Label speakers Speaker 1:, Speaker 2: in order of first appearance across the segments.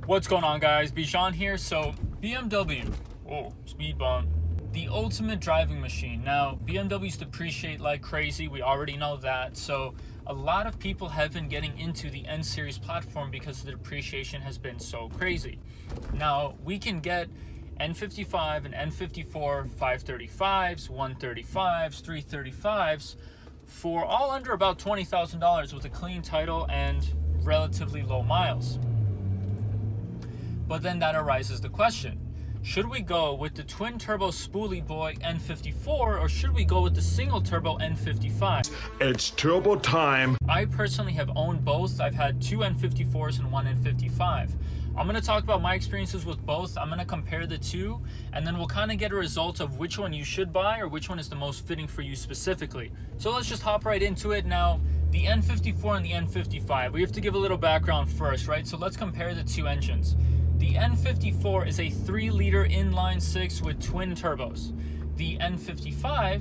Speaker 1: What's going on, guys? Bijan here. So BMW, speed bump, the ultimate driving machine. Now BMWs depreciate like crazy, we already know that. So a lot of people have been getting into the N series platform because the depreciation has been so crazy. Now we can get N55 and N54 535s, 135s, 335s for all under about $20,000 with a clean title and relatively low miles. But then that arises the question, should we go with the twin turbo spoolie boy N54 or should we go with the single turbo N55?
Speaker 2: It's turbo time.
Speaker 1: I personally have owned both. I've had two N54s and one N55. I'm going to talk about my experiences with both. I'm going to compare the two, and then we'll kind of get a result of which one you should buy or which one is the most fitting for you specifically. So let's just hop right into it. Now, the N54 and the N55, we have to give a little background first, right? So let's compare the two engines. The N54 is a 3-liter inline 6 with twin turbos. The N55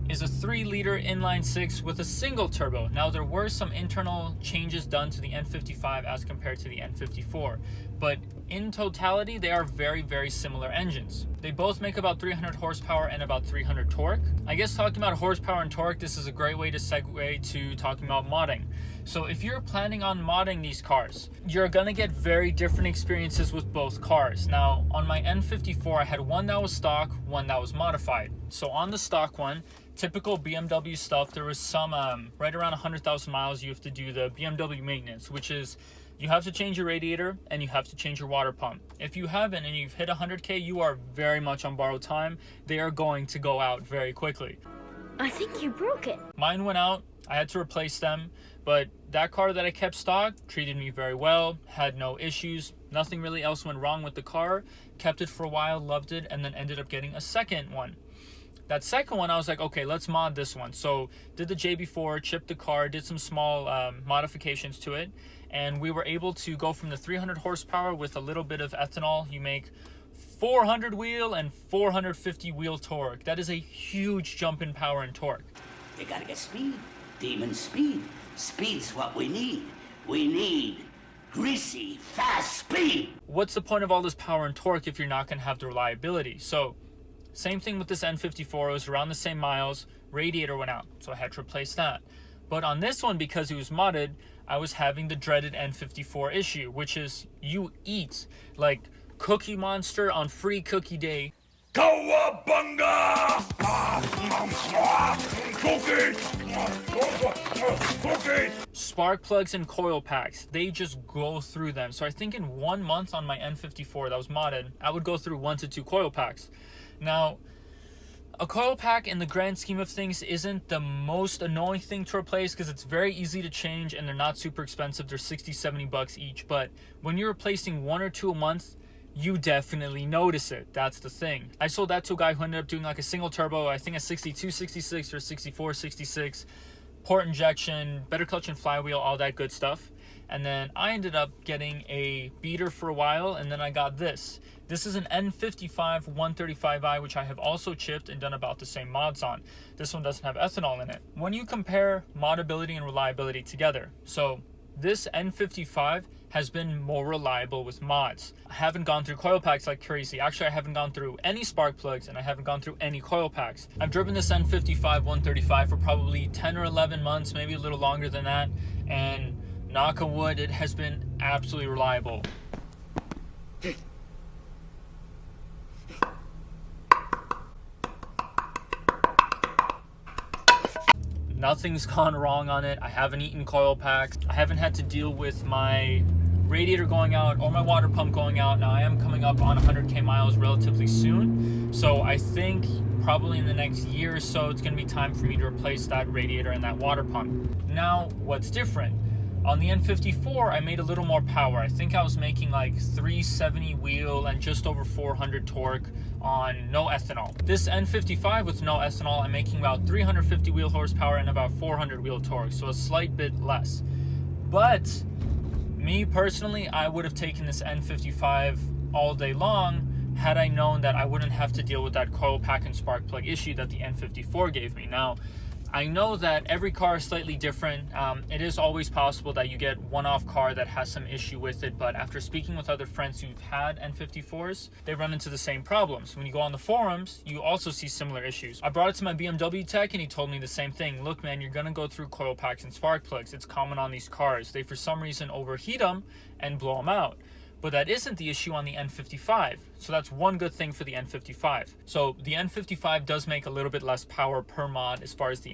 Speaker 1: is a 3-liter inline 6 with a single turbo. Now, there were some internal changes done to the N55 as compared to the N54, but in totality, they are very, very similar engines. They both make about 300 horsepower and about 300 torque. I guess talking about horsepower and torque, this is a great way to segue to talking about modding. So if you're planning on modding these cars, you're gonna get very different experiences with both cars. Now, on my N54, I had one that was stock, one that was modified. So on the stock one, typical BMW stuff, there was some, right around 100,000 miles, you have to do the BMW maintenance, which is you have to change your radiator and you have to change your water pump. If you haven't and you've hit 100K, you are very much on borrowed time. They are going to go out very quickly.
Speaker 3: I think you broke it.
Speaker 1: Mine went out, I had to replace them, but that car that I kept stock treated me very well, had no issues, nothing really else went wrong with the car, kept it for a while, loved it, and then ended up getting a second one. That second one, I was like, okay, let's mod this one. So did the JB4, chipped the car, did some small modifications to it, and we were able to go from the 300 horsepower with a little bit of ethanol. You make 400 wheel and 450 wheel torque. That is a huge jump in power and torque.
Speaker 4: You gotta get speed, demon speed. Speed's what we need. We need greasy, fast speed.
Speaker 1: What's the point of all this power and torque if you're not gonna have the reliability? So same thing with this N54, it was around the same miles, radiator went out, so I had to replace that. But on this one, because it was modded, I was having the dreaded N54 issue, which is you eat like Cookie Monster on free cookie day.
Speaker 2: Cowabunga! Cookie!
Speaker 1: Spark plugs and coil packs, they just go through them. So I think in 1 month on my N54 that was modded, I would go through 1 to 2 coil packs. Now, a coil pack in the grand scheme of things isn't the most annoying thing to replace because it's very easy to change and they're not super expensive. They're 60, 70 bucks each. But when you're replacing 1 or 2 a month, you definitely notice it. That's the thing. I sold that to a guy who ended up doing like a single turbo, I think a 62, 66 or 64, 66, port injection, better clutch and flywheel, all that good stuff. And then I ended up getting a beater for a while, and then I got this. This is an N55 135i, which I have also chipped and done about the same mods on. This one doesn't have ethanol in it. When you compare modability and reliability together, so this N55 has been more reliable with mods. I haven't gone through coil packs like crazy. Actually, I haven't gone through any spark plugs and I haven't gone through any coil packs. I've driven this N55 135 for probably 10 or 11 months, maybe a little longer than that, and knock on wood, it has been absolutely reliable. Nothing's gone wrong on it. I haven't eaten coil packs. I haven't had to deal with my radiator going out or my water pump going out. Now I am coming up on 100K miles relatively soon. So I think probably in the next year or so, it's gonna be time for me to replace that radiator and that water pump. Now, what's different? On the N54, I made a little more power. I think I was making like 370 wheel and just over 400 torque on no ethanol. This N55 with no ethanol, I'm making about 350 wheel horsepower and about 400 wheel torque, so a slight bit less. But me personally, I would have taken this N55 all day long had I known that I wouldn't have to deal with that coil pack and spark plug issue that the N54 gave me. Now, I know that every car is slightly different. It is always possible that you get one-off car that has some issue with it, but after speaking with other friends who've had N54s, they run into the same problems. When you go on the forums, you also see similar issues. I brought it to my BMW tech and he told me the same thing. Look man, you're gonna go through coil packs and spark plugs. It's common on these cars. They for some reason overheat them and blow them out. But that isn't the issue on the N55. So that's one good thing for the N55. So the N55 does make a little bit less power per mod as far as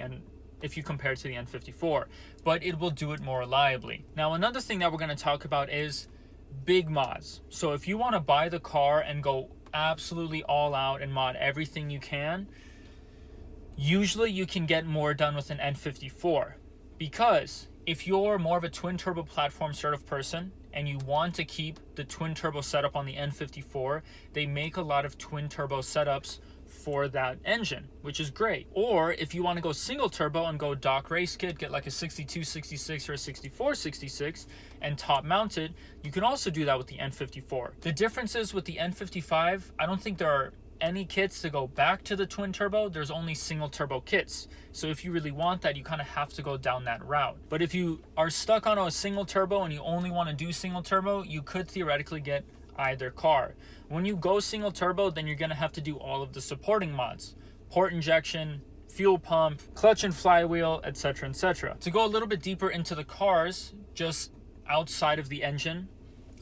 Speaker 1: if you compare it to the N54, but it will do it more reliably. Now, another thing that we're going to talk about is big mods. So if you want to buy the car and go absolutely all out and mod everything you can, usually you can get more done with an N54, because if you're more of a twin turbo platform sort of person and you want to keep the twin turbo setup on the N54, they make a lot of twin turbo setups for that engine, which is great. Or if you want to go single turbo and go dock race kit, get like a 6266 or a 6466 and top mounted, you can also do that with the N54. The differences with the N55, I don't think there are any kits to go back to the twin turbo. There's only single turbo kits. So if you really want that, you kind of have to go down that route. But if you are stuck on a single turbo and you only want to do single turbo, you could theoretically get either car. When you go single turbo, then you're going to have to do all of the supporting mods: port injection, fuel pump, clutch and flywheel, etc., etc. To go a little bit deeper into the cars, just outside of the engine,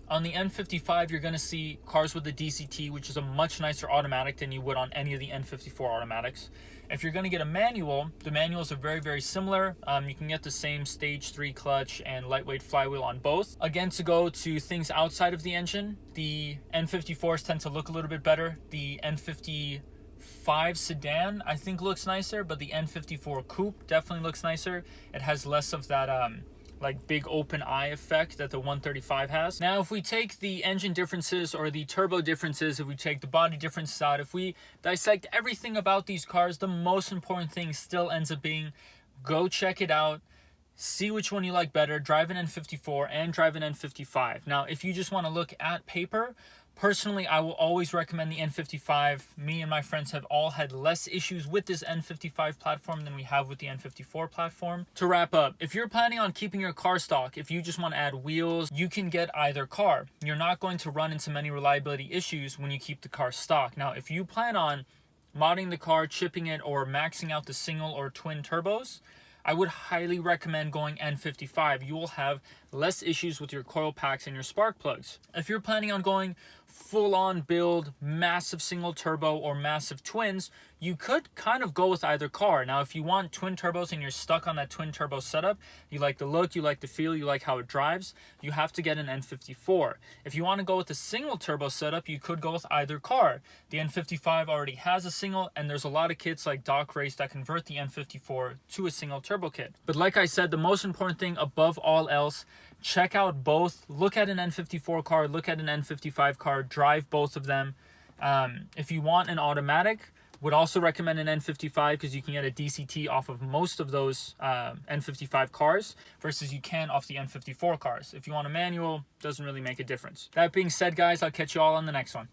Speaker 1: on the N55, you're going to see cars with the DCT, which is a much nicer automatic than you would on any of the N54 automatics. If you're going to get a manual, the manuals are very, very similar. You can get the same stage 3 clutch and lightweight flywheel on both. Again, to go to things outside of the engine, the N54s tend to look a little bit better. The N55 sedan, I think, looks nicer, but the N54 coupe definitely looks nicer. It has less of that like big open eye effect that the 135 has. Now, if we take the engine differences or the turbo differences, if we take the body differences out, if we dissect everything about these cars, the most important thing still ends up being go check it out, see which one you like better, drive an N54 and drive an N55. Now, if you just want to look at paper, personally, I will always recommend the N55. Me and my friends have all had less issues with this N55 platform than we have with the N54 platform. To wrap up, if you're planning on keeping your car stock, if you just want to add wheels, you can get either car. You're not going to run into many reliability issues when you keep the car stock. Now, if you plan on modding the car, chipping it, or maxing out the single or twin turbos, I would highly recommend going N55. You will have less issues with your coil packs and your spark plugs. If you're planning on going full-on build, massive single turbo or massive twins, you could kind of go with either car. Now, if you want twin turbos and you're stuck on that twin turbo setup, you like the look, you like the feel, you like how it drives, you have to get an N54. If you want to go with a single turbo setup, you could go with either car. The N55 already has a single, and there's a lot of kits like Dock Race that convert the N54 to a single turbo kit. But like I said, the most important thing above all else, check out both. Look at an N54 car, look at an N55 car, drive both of them. If you want an automatic, would also recommend an N55 because you can get a DCT off of most of those N55 cars versus you can off the N54 cars. If you want a manual, doesn't really make a difference. That being said, guys, I'll catch you all on the next one.